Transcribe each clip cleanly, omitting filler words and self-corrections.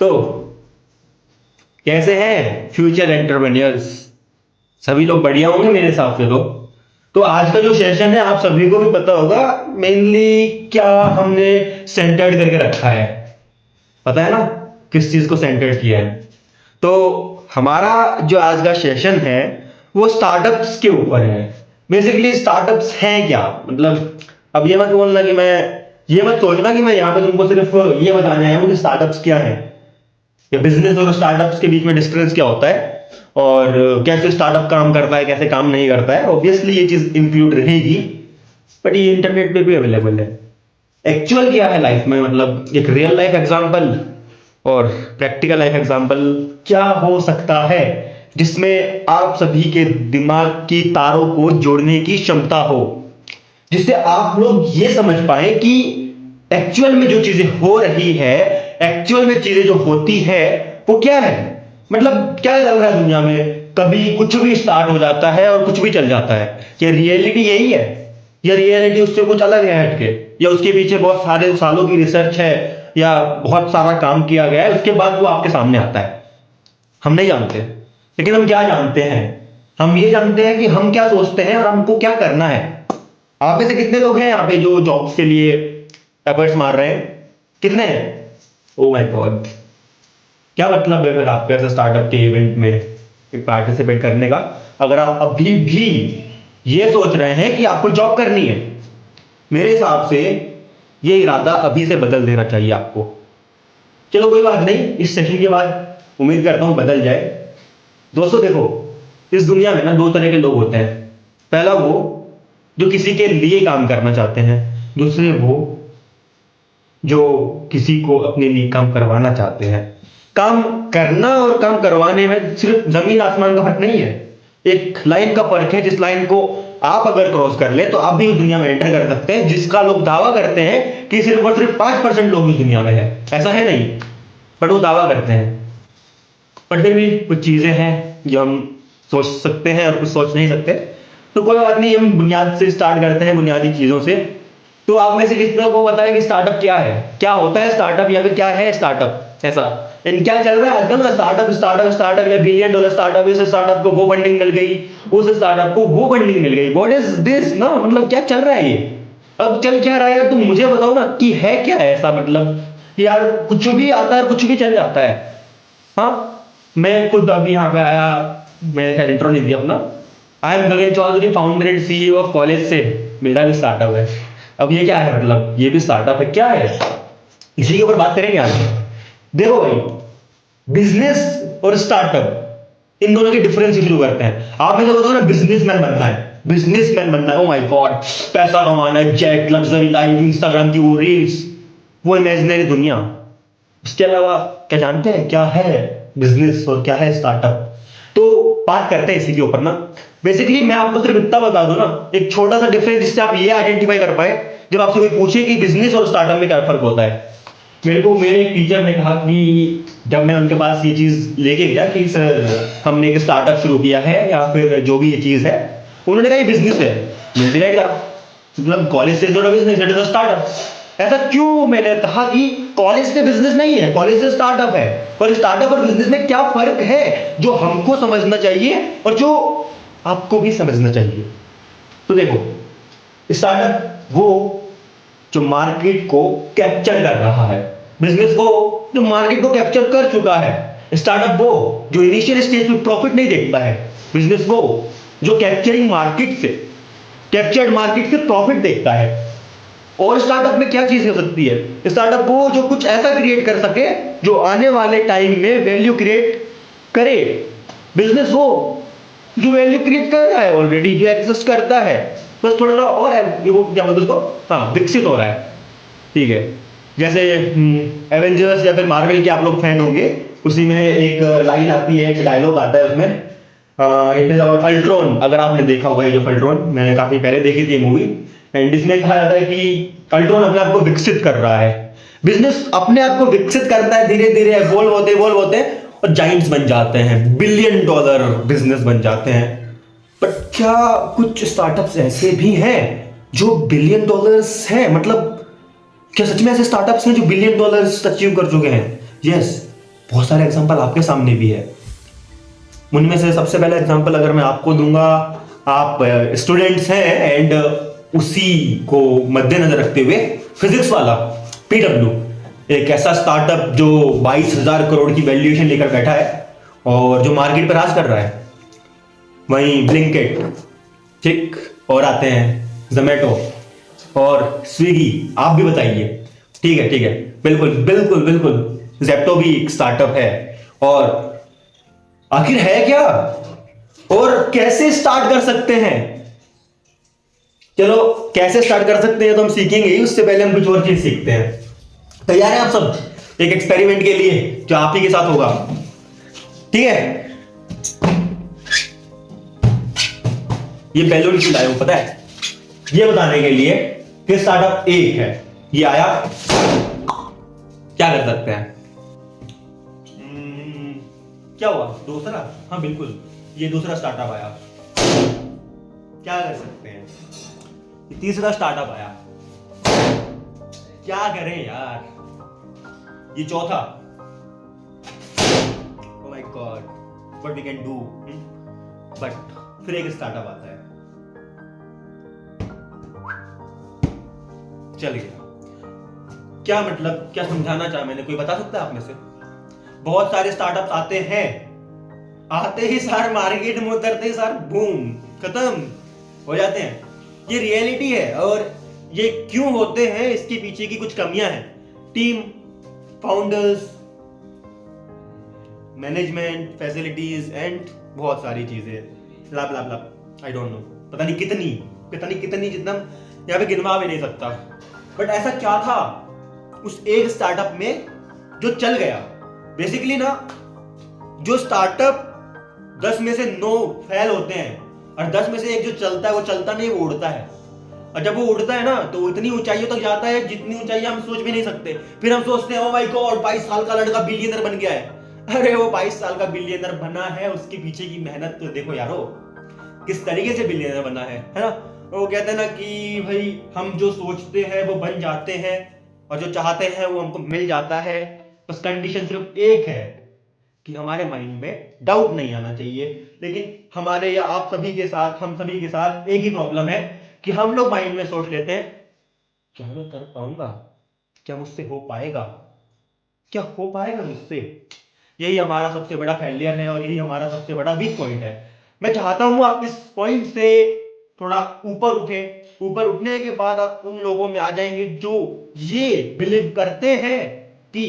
तो कैसे हैं फ्यूचर एंटरप्रेन्योर्स? सभी लोग बढ़िया होंगे मेरे हिसाब से। तो आज का जो सेशन है आप सभी को भी पता होगा मेनली क्या हमने सेंटर्ड करके रखा है। पता है ना किस चीज को सेंटर्ड किया है? तो हमारा जो आज का सेशन है वो स्टार्टअप्स के ऊपर है। बेसिकली स्टार्टअप्स हैं क्या, मतलब अब ये मत बोलना कि मैं, ये मत सोचना कि मैं यहाँ पे तुमको सिर्फ ये बताने आया हूँ कि स्टार्टअप्स क्या है या बिजनेस और स्टार्टअप्स के बीच में डिफरेंस क्या होता है और कैसे स्टार्टअप काम करता है कैसे काम नहीं करता है। ऑब्वियसली ये चीज इंक्लूड रहेगी, बट ये इंटरनेट पे भी अवेलेबल है। एक्चुअल क्या है लाइफ में, मतलब एक रियल लाइफ एग्जांपल और प्रैक्टिकल लाइफ एग्जांपल क्या हो सकता है जिसमें आप सभी के दिमाग की तारों को जोड़ने की क्षमता हो, जिससे आप लोग ये समझ पाए कि एक्चुअल में जो चीजें हो रही है, एक्चुअल में चीजें जो होती है वो क्या है। मतलब क्या चल रहा है दुनिया में, कभी कुछ भी स्टार्ट हो जाता है और कुछ भी चल जाता है। क्या रियलिटी यही है या रियलिटी उससे कुछ अलग है हटके, या उसके पीछे बहुत सारे सालों की रिसर्च है या बहुत सारा काम किया गया है उसके बाद वो आपके सामने आता है? हम नहीं जानते, लेकिन हम क्या जानते हैं, हम ये जानते हैं कि हम क्या सोचते हैं और हमको क्या करना है। आप में से कितने लोग हैं यहाँ पे जो जॉब्स के लिए एफर्ट्स मार रहे हैं? कितने हैं? ओ माय गॉड, क्या मतलब है फिर आपके ऐसे स्टार्टअप के इवेंट में पार्टिसिपेट करने का अगर आप अभी भी ये सोच रहे हैं कि आपको जॉब करनी है? मेरे हिसाब से ये इरादा अभी से बदल देना चाहिए आपको। चलो कोई बात नहीं, इस सेशन के बाद उम्मीद करता हूं बदल जाए। दोस्तों देखो, इस दुनिया में ना दो तरह के लोग होते हैं। पहला वो जो किसी के लिए काम करना चाहते हैं, दूसरे वो जो किसी को अपने लिए काम करवाना चाहते हैं। काम करना और काम करवाने में सिर्फ जमीन आसमान का फर्क नहीं है, एक लाइन का फर्क है जिस लाइन को आप अगर क्रॉस कर ले तो आप भी उस दुनिया में एंटर कर सकते हैं, जिसका लोग दावा करते हैं कि सिर्फ और सिर्फ 5% लोग इस दुनिया में है। ऐसा है नहीं, बट वो दावा करते हैं। पर फिर भी कुछ चीजें हैं जो हम सोच सकते हैं और कुछ सोच नहीं सकते। तो कोई बात नहीं, हम बुनियाद से स्टार्ट करते हैं, बुनियादी चीजों से। तो आप में से कितने को पता है कि स्टार्टअप क्या है, क्या होता है स्टार्टअप, या फिर क्या है स्टार्टअप ऐसा? इन क्या चल रहा है आजकल ना, स्टार्टअप स्टार्टअप स्टार्टअप या बिलियन डॉलर स्टार्टअप, इस स्टार्टअप को वो फंडिंग मिल गई, उस स्टार्टअप को वो फंडिंग मिल गई। व्हाट इज दिस ना, मतलब क्या चल रहा है ये? अब चल क्या रहा है यार, तुम मुझे बताओ ना कि है क्या है ऐसा? मतलब कि यार कुछ भी आता है कुछ भी चल जाता है। हाँ, मैं खुद अभी यहाँ पे आया, मैंने इंट्रो नहीं दिया अपना। I am Gagan Chaudhary, founder and CEO of college से। मेरा भी स्टार्टअप है। अब ये क्या है, मतलब ये भी स्टार्टअप है क्या है, इसी के ऊपर बात करेंगे आज। देखो भाई, बिजनेस और स्टार्टअप इन दोनों के डिफरेंस शुरू करते हैं। आप मुझे बताओ ना, बिजनेसमैन बनना है, बिजनेसमैन बनना है, ओ माय गॉड, पैसा कमाना है, जेट, लग्जरी लाइफ, इंस्टाग्राम की वो रील्स, वो इमेजिनरी दुनिया। इसके अलावा क्या जानते हैं क्या है बिजनेस और क्या है स्टार्टअप? तो बात करते हैं इसी के ऊपर ना। बेसिकली मैं आपको सिर्फ इतना बता दूं ना, एक छोटा सा डिफरेंस जिससे आप ये आइडेंटिफाई कर पाए जब आपसे कोई पूछे कि बिजनेस और स्टार्टअप में क्या फर्क होता है। मेरे को मेरे एक टीचर ने कहा कि जब मैं उनके पास ये चीज लेके गया कि सर हमने एक स्टार्टअप शुरू किया है या फिर जो भी ये चीज है, उन्होंने कहा ये बिजनेस है। मैंने कहा मतलब कॉलेज से जुड़ा business, it is a startup. ऐसा क्यों? मैंने कहा कि कॉलेज से बिजनेस नहीं है, कॉलेज से स्टार्टअप है। पर स्टार्टअप और बिजनेस में क्या फर्क है जो हमको समझना चाहिए और जो आपको भी समझना चाहिए। तो देखो, स्टार्टअप वो जो मार्केट को कैप्चर कर रहा है, बिजनेस को जो मार्केट को कैप्चर कर चुका है। स्टार्टअप वो जो इनिशियल स्टेज में प्रॉफिट नहीं देखता है, बिजनेस वो जो कैप्चर्ड मार्केट से प्रॉफिट देखता है। और स्टार्टअप में क्या चीज हो सकती है? स्टार्टअप वो जो कुछ ऐसा क्रिएट कर सके जो आने वाले टाइम में वैल्यू क्रिएट करे। बिजनेस वो जो वैल्यू क्रिएट कर रहा है ऑलरेडी, जो एग्जिस्ट करता है, बस थोड़ा सा और है वो क्या बोलते उसको, हाँ, विकसित हो रहा है। ठीक है, जैसे एवेंजर्स या फिर मार्वल के आप लोग फैन होंगे, उसी में एक लाइन आती है, एक डायलॉग आता है उसमें, इट इज अबाउट अल्ट्रॉन। अगर आपने देखा होगा ये जो अल्ट्रॉन, मैंने काफी पहले देखी थी मूवी, एंड इसमें कहा जाता है कि अल्ट्रॉन अपने आप को विकसित कर रहा है। बिजनेस अपने आप को विकसित करता है, धीरे धीरे इवॉल्व होते और जाइंट्स बन जाते हैं, बिलियन डॉलर बिजनेस बन जाते हैं। बट क्या कुछ स्टार्टअप्स ऐसे भी हैं जो बिलियन डॉलर्स हैं? मतलब क्या सच में ऐसे स्टार्टअप्स हैं जो बिलियन डॉलर्स अचीव कर चुके हैं? यस, बहुत सारे एग्जांपल आपके सामने भी है। उनमें से सबसे पहला एग्जांपल अगर मैं आपको दूंगा, आप स्टूडेंट्स हैं एंड उसी को मद्देनजर रखते हुए फिजिक्स वाला पीडब्ल्यू, एक ऐसा स्टार्टअप जो 22,000 करोड़ की वैल्यूएशन लेकर बैठा है और जो मार्केट पर राज कर रहा है। वहीं ब्लिंकिट, ठीक, और आते हैं जोमेटो और स्विगी। आप भी बताइए। ठीक है, ठीक है, बिल्कुल बिल्कुल बिल्कुल, जेप्टो भी एक स्टार्टअप है। और आखिर है क्या और कैसे स्टार्ट कर सकते हैं? चलो, कैसे स्टार्ट कर सकते हैं तो हम सीखेंगे ही, उससे पहले हम कुछ और चीज सीखते हैं। तैयार हैं आप सब एक एक्सपेरिमेंट के लिए जो आप ही के साथ होगा? ठीक है, ये बैलून क्यों लाया हूं पता है? ये बताने के लिए कि स्टार्टअप एक है, ये आया, क्या कर सकते हैं? क्या हुआ? दूसरा? हाँ बिल्कुल, ये दूसरा स्टार्टअप आया, क्या कर सकते हैं? ये तीसरा स्टार्टअप आया, क्या करें यार? ये चौथा, oh my god, what we can do? But फिर एक स्टार्टअप आता है, चल गया। क्या मतलब, क्या समझाना चाहा मैंने? कोई बता सकता है आप में से? बहुत सारे स्टार्टअप्स आते हैं, आते ही सार मार्केट में उतरते ही सार बूम, खत्म हो जाते हैं। ये रियलिटी है। और ये क्यों होते हैं, इसके पीछे की कुछ कमियां हैं। Team, founders, management, facilities and बहुत सारी चीजें, ब्ला ब्ला ब्ला, आई डोंट नो, पता नहीं कितनी जितना यहाँ पे गिनवा भी नहीं सकता। बट ऐसा क्या था उस एक स्टार्टअप में जो चल गया? बेसिकली ना, जो स्टार्टअप 10 में से 9 फेल होते हैं और 10 में से एक जो चलता है, वो चलता नहीं, वो उड़ता है। और जब वो उड़ता है ना तो इतनी ऊंचाइयों तक जाता है जितनी ऊंचाई हम सोच भी नहीं सकते। फिर हम सोचते हैं ओ माय गॉड, 22 साल का लड़का बिलियनर बन गया है। अरे वो 22 साल का बिलियनर बना है, उसके पीछे की मेहनत तो देखो यारो, किस तरीके से बिलियनर बना है ना? वो कहते हैं ना कि भाई हम जो सोचते हैं वो बन जाते हैं और जो चाहते हैं वो हमको मिल जाता है। बस कंडीशन सिर्फ एक है कि हमारे माइंड में डाउट नहीं आना चाहिए। लेकिन हमारे या आप सभी के साथ, हम सभी के साथ एक ही प्रॉब्लम है कि हम लोग माइंड में सोच लेते हैं, क्या मैं कर पाऊंगा? क्या मुझसे हो पाएगा? क्या हो पाएगा मुझसे? यही हमारा सबसे बड़ा फेलियर है और यही हमारा सबसे बड़ा वीक पॉइंट है। मैं चाहता हूं आप इस पॉइंट से थोड़ा ऊपर उठे। ऊपर उठने के बाद आप उन लोगों में आ जाएंगे जो ये बिलीव करते हैं कि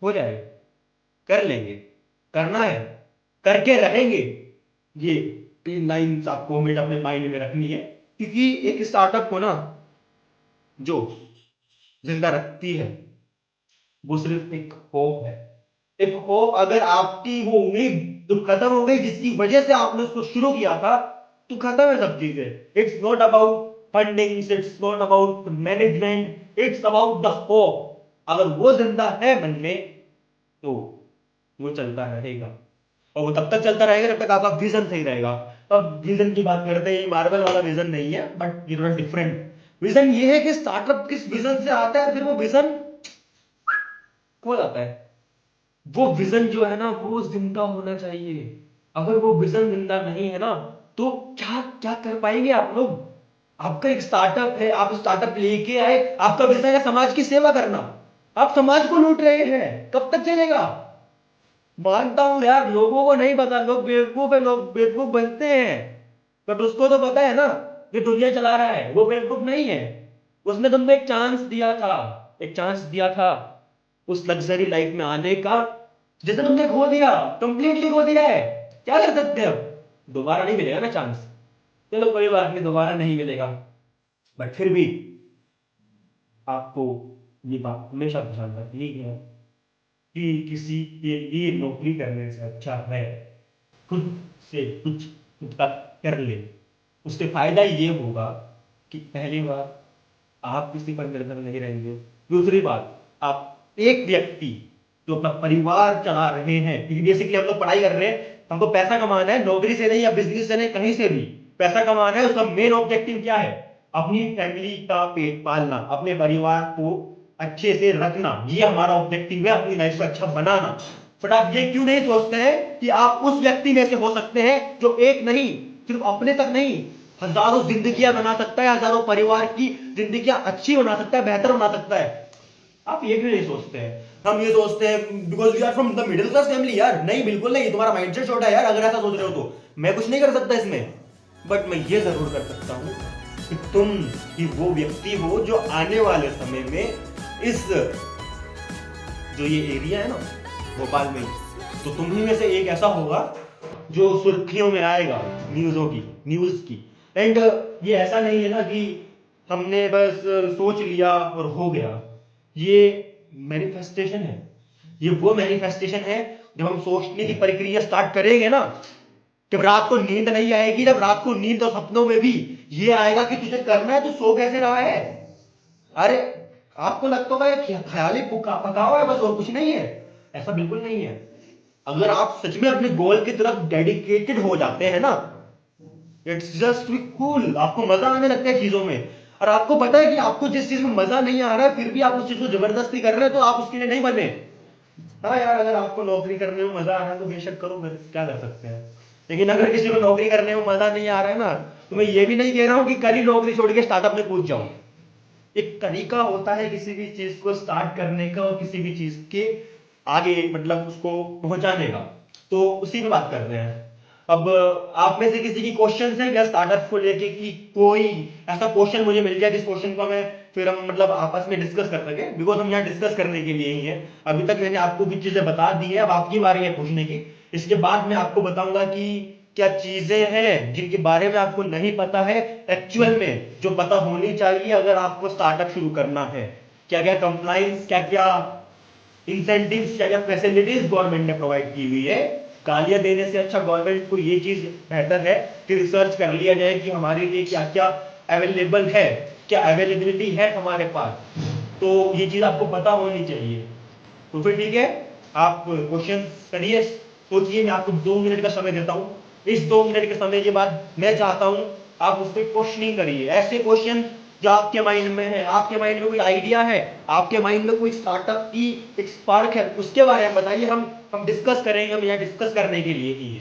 हो जाएगा, कर लेंगे, करना है, करके रहेंगे। ये 3 लाइन्स आपको हमेशा अपने माइंड में रखनी है, क्योंकि एक स्टार्टअप को ना जो जिंदा रखती है वो सिर्फ एक होप है। एक होप अगर आपकी वो उम्मीद तो खत्म हो गई जिसकी वजह से आपने उसको शुरू किया था, तो खत्म है सब चीजें। It's not about funding, it's not about management, it's about the hope. अगर वो जिंदा है मन में तो वो चलता रहेगा, और वो तब तक चलता रहेगा जब तक आपका विजन सही रहेगा। तो अब विजन की बात करते हैं, मार्वल वाला विजन नहीं है, बट ये थोड़ा डिफरेंट विजन ये है कि स्टार्टअप किस विजन से आता है, फिर वो विजन हो जाता है। वो विजन जो है ना वो जिंदा होना चाहिए। अगर वो विजन जिंदा नहीं है ना तो क्या क्या कर पाएंगे आप लोग? आपका एक स्टार्टअप है, आप स्टार्टअप लेके आए, आपका विजन है समाज की सेवा करना, आप समाज को लूट रहे हैं, कब तक चलेगा? मानता हूं यार, लोगों को नहीं पता, लोग बेवकूफ है, लोग बेवकूफ बनते हैं। बट उसको तो पता है ना कि दुनिया चला रहा है, वो बेवकूफ नहीं है। उसने तुमको एक चांस दिया था, एक चांस दिया था उस लग्जरी लाइफ में आने का, जिसे तुमने खो दिया, कंप्लीटली खो दिया है। क्या कर सकते हो? दोबारा नहीं मिलेगा ना चांस। चलो कोई बात नहीं, दोबारा नहीं मिलेगा, बट फिर भी आपको ये बात हमेशा ध्यान रखनी है कि किसी के लिए नौकरी करने से अच्छा है खुद से कुछ खुद का कर ले। उससे फायदा ये होगा कि पहली बात आप किसी पर निर्भर नहीं रहेंगे। दूसरी बात, आप एक व्यक्ति जो अपना परिवार चला रहे हैं, बेसिकली हम लोग पढ़ाई कर रहे हैं, हमको पैसा कमाना है, नौकरी से नहीं या बिजनेस से नहीं, कहीं से भी पैसा कमाना है। उसका मेन ऑब्जेक्टिव क्या है? अपनी फैमिली का पेट पालना, अपने परिवार को अच्छे से रखना, ये हमारा ऑब्जेक्टिव है, अपनी लाइफ को अच्छा बनाना। बट आप ये क्यों नहीं सोचते हैं कि आप उस व्यक्ति में से हो सकते हैं जो एक नहीं, सिर्फ अपने तक नहीं, हजारों जिंदगियां बना सकता है, हजारों परिवार की जिंदगियां अच्छी बना सकता है, बेहतर बना सकता है। आप ये क्यों नहीं सोचते हैं? हम ये सोचते हैं because we are from the middle class family. यार नहीं, बिल्कुल नहीं, तुम्हारा माइंडसेट छोटा है यार, अगर ऐसा सोच रहे हो तो मैं कुछ नहीं कर सकता इसमें। बट मैं ये जरूर कर सकता हूं कि तुम ही वो व्यक्ति हो जो आने वाले समय में इस जो ये एरिया है ना भोपाल में, तो तुम ही में से एक ऐसा होगा जो सुर्खियों में आएगा न्यूज की। एंड ये ऐसा नहीं है ना कि हमने बस सोच लिया और हो गया। ये मैनिफेस्टेशन है, ये वो मैनिफेस्टेशन है जब हम सोचने की प्रक्रिया स्टार्ट करेंगे ना, जब रात को नींद नहीं आएगी, जब रात को नींद और सपनों में भी ये आएगा कि तुझे करना है तो सो कैसे रहा है। अरे आपको लगता होगा ये ख्याली पका हुआ है बस और कुछ नहीं है, ऐसा बिल्कुल नहीं है। अगर आप सच में अपने गोल की तरफ डेडिकेटेड हो जाते हैं ना, इट्स जस्ट बी कूल, आपको मजा आने लगता है चीजों में। और आपको पता है कि आपको जिस चीज में मजा नहीं आ रहा है फिर भी आप उस चीज को जबरदस्ती कर रहे हैं, तो आप उसके लिए नहीं बने। हाँ यार, अगर आपको नौकरी करने में मजा आ रहा है तो बेशक करो, फिर क्या कर सकते हैं। लेकिन अगर किसी को नौकरी करने में मजा नहीं आ रहा है ना, तो मैं ये भी नहीं कह रहा हूँ कि कल ही नौकरी छोड़ के स्टार्टअप में कूद जाऊं। एक तरीका होता है किसी भी चीज को स्टार्ट करने का और किसी भी चीज के आगे मतलब उसको पहुंचाने का, तो उसी में बात कर रहे हैं। अब आप में से किसी की क्वेश्चन है क्या स्टार्टअप को लेके, कि कोई ऐसा क्वेश्चन मुझे मिल जाए जिस क्वेश्चन को मैं फिर हम मतलब आपस में डिस्कस कर सके, बिकॉज हम यहाँ डिस्कस करने के लिए ही है। अभी तक मैंने आपको कुछ चीजें बता दी है, अब आपकी बारी है पूछने की। इसके बाद मैं आपको बताऊंगा कि क्या चीजें हैं जिनके बारे में आपको नहीं पता है एक्चुअल में, जो पता होनी चाहिए अगर आपको स्टार्टअप शुरू करना है। क्या क्या कंप्लाइंस, क्या क्या इंसेंटिव्स, क्या क्या फैसिलिटीज गवर्नमेंट ने प्रोवाइड की हुई है। गालियां देने से अच्छा गवर्नमेंट को ये चीज बेहतर है कि रिसर्च कर लिया जाए कि हमारे लिए क्या क्या अवेलेबल है, क्या अवेलेबिलिटी है हमारे पास। तो ये चीज आपको पता होनी चाहिए। तो फिर ठीक है, आप क्वेश्चन करिए, सोचिए। मैं आपको 2 मिनट का समय देता हूँ। इस 2 मिनट के समय के बाद मैं चाहता हूँ आप उस पर क्वेश्चनिंग करिए, ऐसे क्वेश्चन जो आपके माइंड में है, आपके माइंड में कोई आइडिया है, आपके माइंड में कोई स्टार्टअप की एक स्पार्क है, उसके बारे में बताइए। हम डिस्कस करेंगे, हम यहाँ डिस्कस करने के लिए ही है।